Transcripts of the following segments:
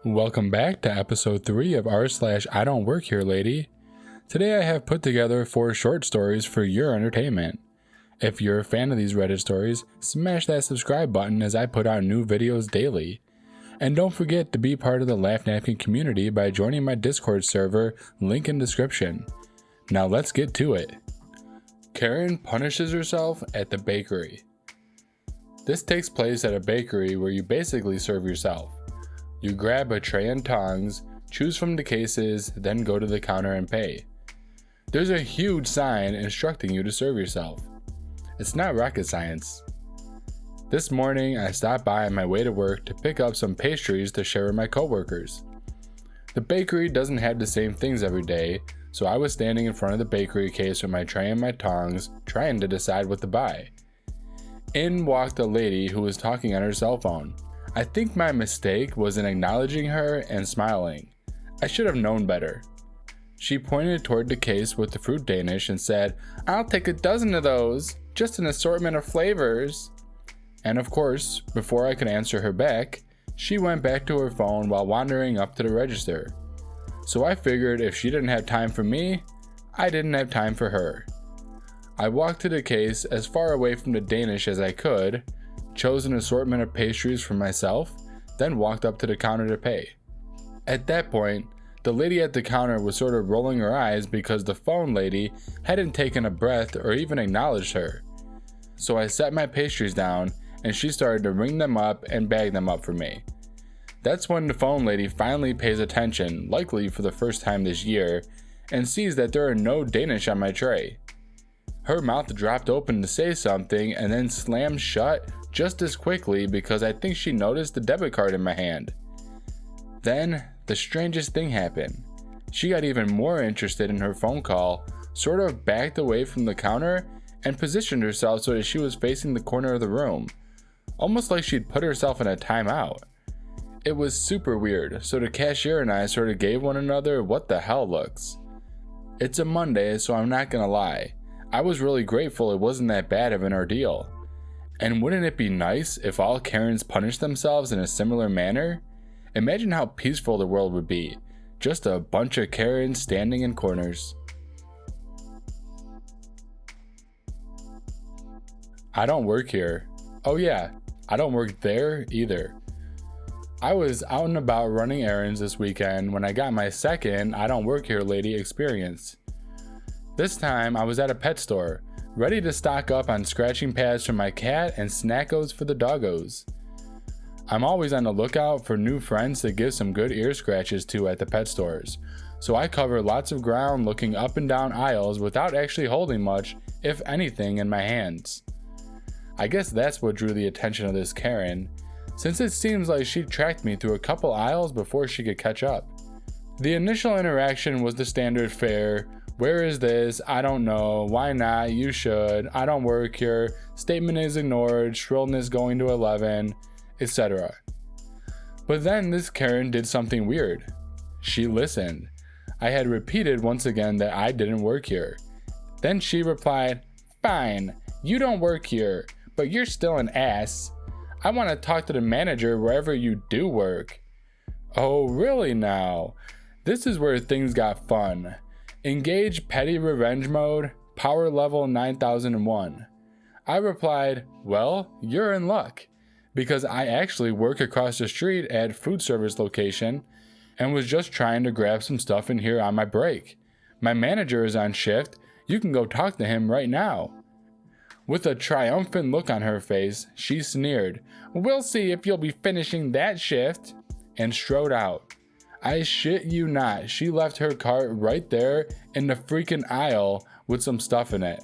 Welcome back to episode 3 of r/IDontWorkHereLady. Today I have put together 4 short stories for your entertainment. If you're a fan of these Reddit stories, smash that subscribe button as I put out new videos daily. And don't forget to be part of the LaughNapkin community by joining my Discord server, link in description. Now let's get to it. Karen punishes herself at the bakery. This takes place at a bakery where you basically serve yourself. You grab a tray and tongs, choose from the cases, then go to the counter and pay. There's a huge sign instructing you to serve yourself. It's not rocket science. This morning, I stopped by on my way to work to pick up some pastries to share with my coworkers. The bakery doesn't have the same things every day, so I was standing in front of the bakery case with my tray and my tongs, trying to decide what to buy. In walked a lady who was talking on her cell phone. I think my mistake was in acknowledging her and smiling. I should have known better. She pointed toward the case with the fruit Danish and said, "I'll take a dozen of those, just an assortment of flavors." And of course, before I could answer her back, she went back to her phone while wandering up to the register. So I figured if she didn't have time for me, I didn't have time for her. I walked to the case as far away from the Danish as I could, chose an assortment of pastries for myself, then walked up to the counter to pay. At that point, the lady at the counter was sort of rolling her eyes because the phone lady hadn't taken a breath or even acknowledged her. So I set my pastries down and she started to ring them up and bag them up for me. That's when the phone lady finally pays attention, likely for the first time this year, and sees that there are no Danish on my tray. Her mouth dropped open to say something and then slammed shut just as quickly because I think she noticed the debit card in my hand. Then, the strangest thing happened. She got even more interested in her phone call, sort of backed away from the counter, and positioned herself so that she was facing the corner of the room, almost like she'd put herself in a timeout. It was super weird, so the cashier and I sort of gave one another what the hell looks. It's a Monday, so I'm not gonna lie. I was really grateful it wasn't that bad of an ordeal. And wouldn't it be nice if all Karens punished themselves in a similar manner? Imagine how peaceful the world would be. Just a bunch of Karens standing in corners. I don't work here. Oh yeah, I don't work there either. I was out and about running errands this weekend when I got my second I don't work here lady experience. This time I was at a pet store, ready to stock up on scratching pads for my cat and snackos for the doggos. I'm always on the lookout for new friends to give some good ear scratches to at the pet stores, so I cover lots of ground looking up and down aisles without actually holding much, if anything, in my hands. I guess that's what drew the attention of this Karen, since it seems like she tracked me through a couple aisles before she could catch up. The initial interaction was the standard fare, "Where is this? I don't know. Why not? You should. I don't work here. Statement is ignored. Shrillness going to 11," etc. But then this Karen did something weird. She listened. I had repeated once again that I didn't work here. Then she replied, "Fine, you don't work here, but you're still an ass. I want to talk to the manager wherever you do work." Oh, really now? This is where things got fun. Engage petty revenge mode, power level 9001. I replied, "Well, you're in luck, because I actually work across the street at food service location and was just trying to grab some stuff in here on my break. My manager is on shift. You can go talk to him right now." With a triumphant look on her face, she sneered, "We'll see if you'll be finishing that shift," and strode out. I shit you not, she left her cart right there in the freaking aisle with some stuff in it.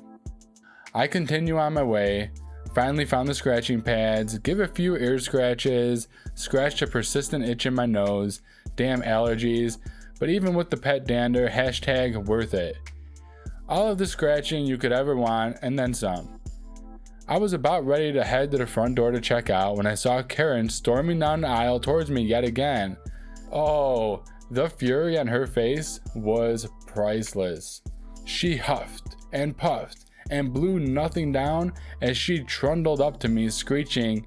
I continue on my way, finally found the scratching pads, give a few ear scratches, scratched a persistent itch in my nose, damn allergies, but even with the pet dander, hashtag worth it. All of the scratching you could ever want and then some. I was about ready to head to the front door to check out when I saw Karen storming down the aisle towards me yet again. Oh, the fury on her face was priceless. She huffed and puffed and blew nothing down as she trundled up to me screeching,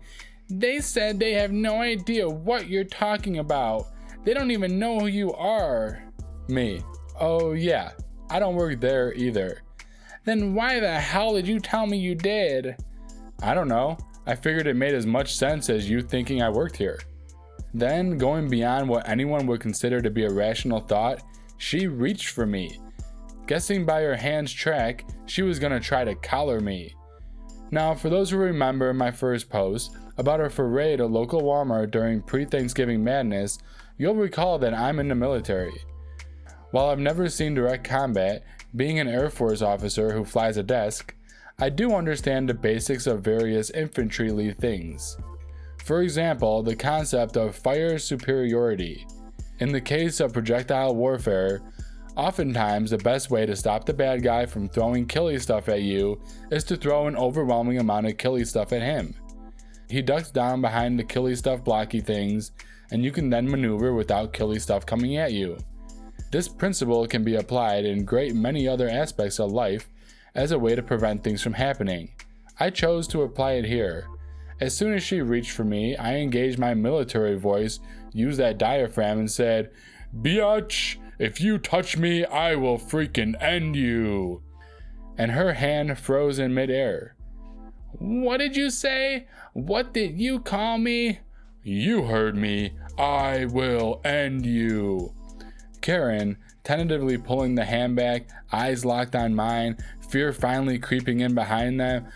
"They said they have no idea what you're talking about. They don't even know who you are. Me, oh yeah, I don't work there either. Then why the hell did you tell me you did? I don't know. I figured it made as much sense as you thinking I worked here. Then, going beyond what anyone would consider to be a rational thought, she reached for me. Guessing by her hand's track, she was gonna try to collar me. Now, for those who remember my first post about a foray to local Walmart during pre-Thanksgiving madness, you'll recall that I'm in the military. While I've never seen direct combat, being an Air Force officer who flies a desk, I do understand the basics of various infantry things. For example, the concept of fire superiority. In the case of projectile warfare, oftentimes the best way to stop the bad guy from throwing killy stuff at you is to throw an overwhelming amount of killy stuff at him. He ducks down behind the killy stuff blocky things, and you can then maneuver without killy stuff coming at you. This principle can be applied in great many other aspects of life as a way to prevent things from happening. I chose to apply it here. As soon as she reached for me, I engaged my military voice, used that diaphragm, and said, "Biatch, if you touch me, I will freaking end you." And her hand froze in midair. "What did you say? What did you call me?" "You heard me. I will end you." Karen, tentatively pulling the hand back, eyes locked on mine, fear finally creeping in behind them.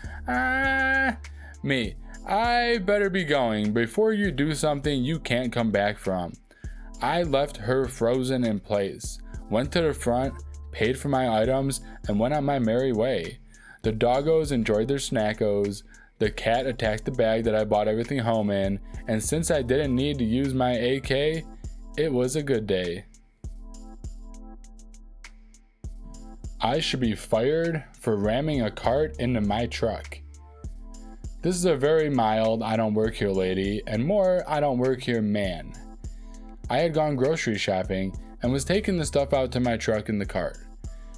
Me, I better be going before you do something you can't come back from. I left her frozen in place, went to the front, paid for my items, and went on my merry way. The doggos enjoyed their snackos, the cat attacked the bag that I bought everything home in, and since I didn't need to use my AK, it was a good day. I should be fired for ramming a cart into my truck. This is a very mild I don't work here lady and more I don't work here man. I had gone grocery shopping and was taking the stuff out to my truck in the cart.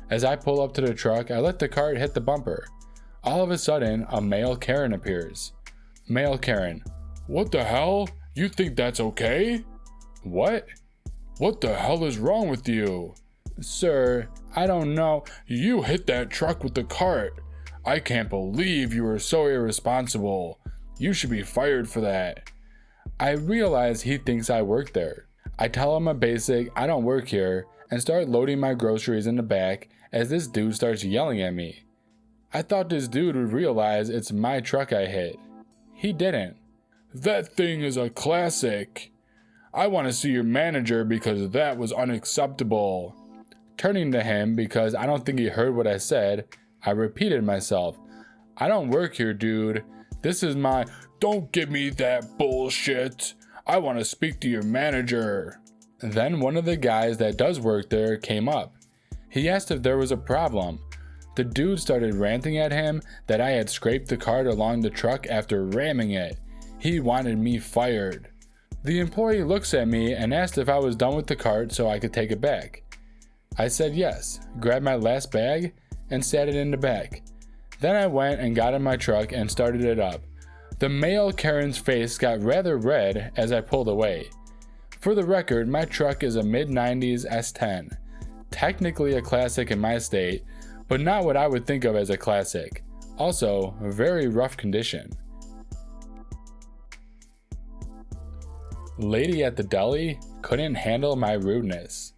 As I pull up to the truck, I let the cart hit the bumper. All of a sudden, a male Karen appears. Male Karen, "What the hell? You think that's okay?" "What? What the hell is wrong with you?" "Sir, I don't know." "You hit that truck with the cart. I can't believe you were so irresponsible. You should be fired for that." I realize he thinks I work there. I tell him a basic "I don't work here" and start loading my groceries in the back as this dude starts yelling at me. I thought this dude would realize it's my truck I hit. He didn't. "That thing is a classic. I want to see your manager because that was unacceptable." Turning to him because I don't think he heard what I said, I repeated myself. "I don't work here, dude. This is my—" "Don't give me that bullshit. I want to speak to your manager." Then one of the guys that does work there came up. He asked if there was a problem. The dude started ranting at him that I had scraped the cart along the truck after ramming it. He wanted me fired. The employee looks at me and asked if I was done with the cart so I could take it back. I said yes, grabbed my last bag, and sat it in the back. Then I went and got in my truck and started it up. The male Karen's face got rather red as I pulled away. For the record, my truck is a mid-90s S10. Technically a classic in my state, but not what I would think of as a classic. Also, very rough condition. Lady at the deli couldn't handle my rudeness.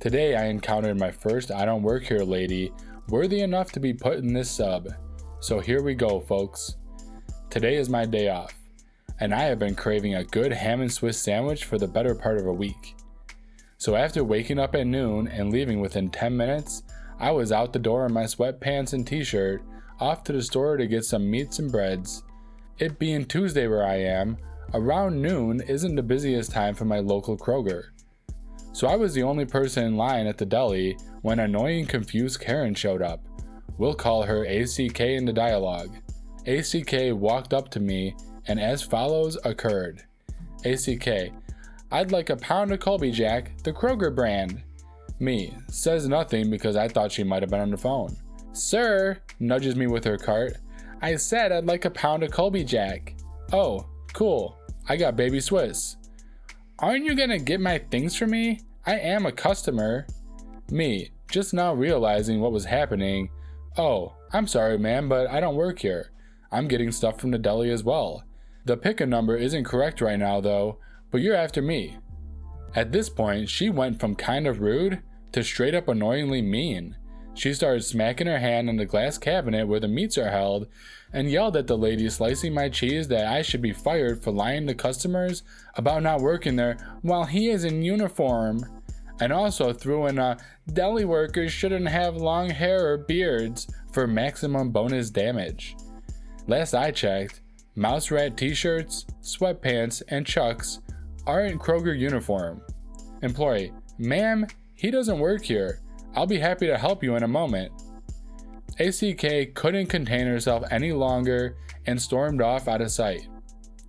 Today I encountered my first I don't work here lady worthy enough to be put in this sub. So here we go, folks. Today is my day off, and I have been craving a good ham and Swiss sandwich for the better part of a week. So after waking up at noon and leaving within 10 minutes, I was out the door in my sweatpants and t-shirt, off to the store to get some meats and breads. It being Tuesday where I am, around noon isn't the busiest time for my local Kroger. So I was the only person in line at the deli when annoying confused Karen showed up. We'll call her ACK in the dialogue. ACK walked up to me and as follows occurred. ACK, "I'd like a pound of Colby Jack, the Kroger brand." Me, says nothing because I thought she might have been on the phone. "Sir," nudges me with her cart, "I said I'd like a pound of Colby Jack." "Oh, cool. I got baby Swiss." Aren't you gonna get my things for me? I am a customer. Me, just now realizing what was happening. Oh, I'm sorry ma'am, but I don't work here. I'm getting stuff from the deli as well. The pick-a number isn't correct right now though, but you're after me. At this point, she went from kind of rude to straight up annoyingly mean. She started smacking her hand on the glass cabinet where the meats are held and yelled at the lady slicing my cheese that I should be fired for lying to customers about not working there while he is in uniform. And also threw in deli workers shouldn't have long hair or beards for maximum bonus damage. Last I checked, mouse rat t-shirts, sweatpants, and chucks aren't Kroger uniform. Employee, ma'am, he doesn't work here. I'll be happy to help you in a moment. ACK couldn't contain herself any longer and stormed off out of sight.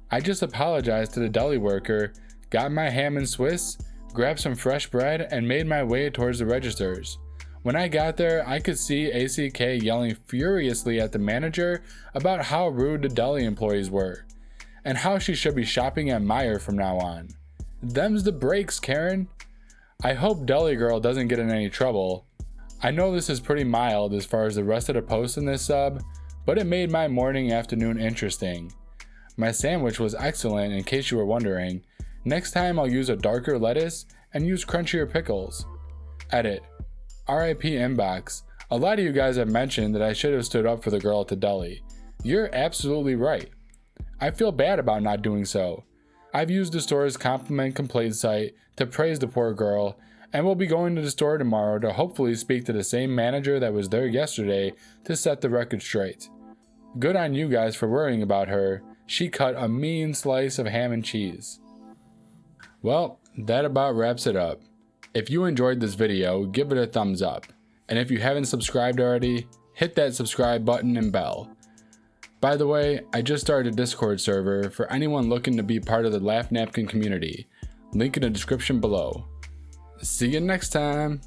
I just apologized to the deli worker, got my ham and Swiss, grabbed some fresh bread, and made my way towards the registers. When I got there, I could see ACK yelling furiously at the manager about how rude the deli employees were, and how she should be shopping at Meijer from now on. Them's the breaks, Karen. I hope Deli Girl doesn't get in any trouble. I know this is pretty mild as far as the rest of the posts in this sub, but it made my morning afternoon interesting. My sandwich was excellent in case you were wondering. Next time I'll use a darker lettuce and use crunchier pickles. Edit. RIP inbox. A lot of you guys have mentioned that I should have stood up for the girl at the deli. You're absolutely right. I feel bad about not doing so. I've used the store's compliment complaint site to praise the poor girl, and will be going to the store tomorrow to hopefully speak to the same manager that was there yesterday to set the record straight. Good on you guys for worrying about her. She cut a mean slice of ham and cheese. Well, that about wraps it up. If you enjoyed this video, give it a thumbs up. And if you haven't subscribed already, hit that subscribe button and bell. By the way, I just started a Discord server for anyone looking to be part of the LaughNapkin community. Link in the description below. See you next time.